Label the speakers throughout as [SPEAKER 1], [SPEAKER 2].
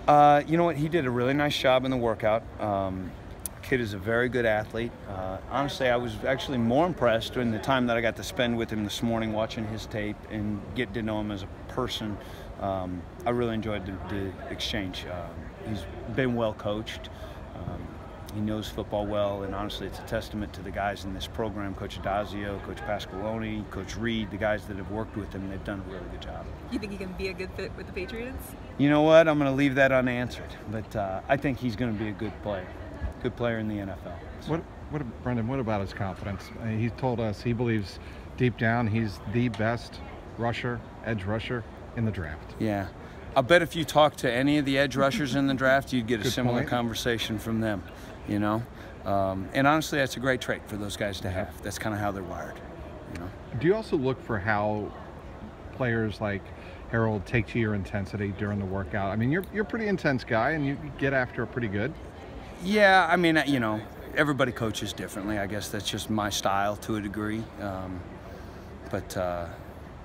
[SPEAKER 1] You know what? He did a really nice job in the workout. Kid is a very good athlete. Honestly, I was actually more impressed during the time that I got to spend with him this morning watching his tape and getting to know him as a person. I really enjoyed the exchange. He's been well coached. He knows football well, and honestly, it's a testament to the guys in this program, Coach Adazio, Coach Pasqualoni, Coach Reed, the guys that have worked with him. They've done a really good job.
[SPEAKER 2] You think he can be a good fit with the Patriots?
[SPEAKER 1] You know what? I'm going to leave that unanswered, but I think he's going to be a good player in the NFL. So.
[SPEAKER 3] Brendan, what about his confidence? He told us he believes deep down he's the best edge rusher in the draft.
[SPEAKER 1] Yeah. I'll bet if you talk to any of the edge rushers in the draft, you'd get a similar
[SPEAKER 3] point.
[SPEAKER 1] conversation from them, you know? And honestly, that's a great trait for those guys to have. That's kind of how they're wired, you know?
[SPEAKER 3] Do you also look for how players like Harold take to your intensity during the workout? I mean, you're a pretty intense guy, and you get after it pretty good.
[SPEAKER 1] Yeah, I mean, you know, everybody coaches differently. I guess that's just my style to a degree.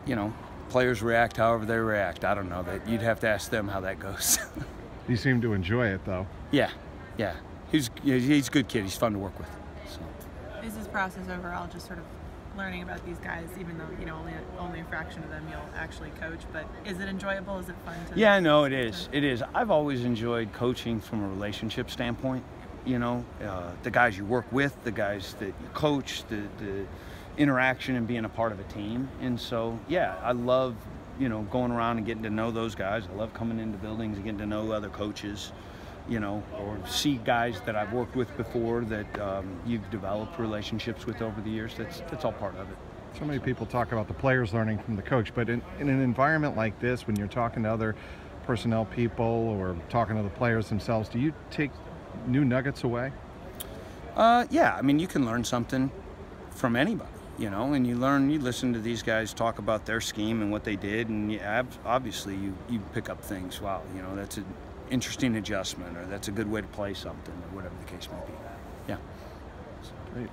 [SPEAKER 1] You know, players react however they react. I don't know. You'd have to ask them how that goes.
[SPEAKER 3] You seem to enjoy it, though.
[SPEAKER 1] Yeah. He's a good kid. He's fun to work with. So.
[SPEAKER 2] Is this process overall just sort of learning about these guys, even though, you know, only a fraction of them you'll actually coach, but is it enjoyable? Is it fun to?
[SPEAKER 1] Yeah, no, it is. It is. I've always enjoyed coaching from a relationship standpoint. You know, the guys you work with, the guys that you coach, the interaction and being a part of a team. And so, yeah, I love, you know, going around and getting to know those guys. I love coming into buildings and getting to know other coaches, you know, or see guys that I've worked with before that you've developed relationships with over the years. That's all part of it.
[SPEAKER 3] So many people talk about the players learning from the coach, but in an environment like this, when you're talking to other personnel people or talking to the players themselves, do you take new nuggets away?
[SPEAKER 1] Yeah, I mean, you can learn something from anybody, you know, and you listen to these guys talk about their scheme and what they did, and obviously you pick up things. Wow, you know, that's an interesting adjustment, or that's a good way to play something, or whatever the case may be. Yeah.
[SPEAKER 3] Great.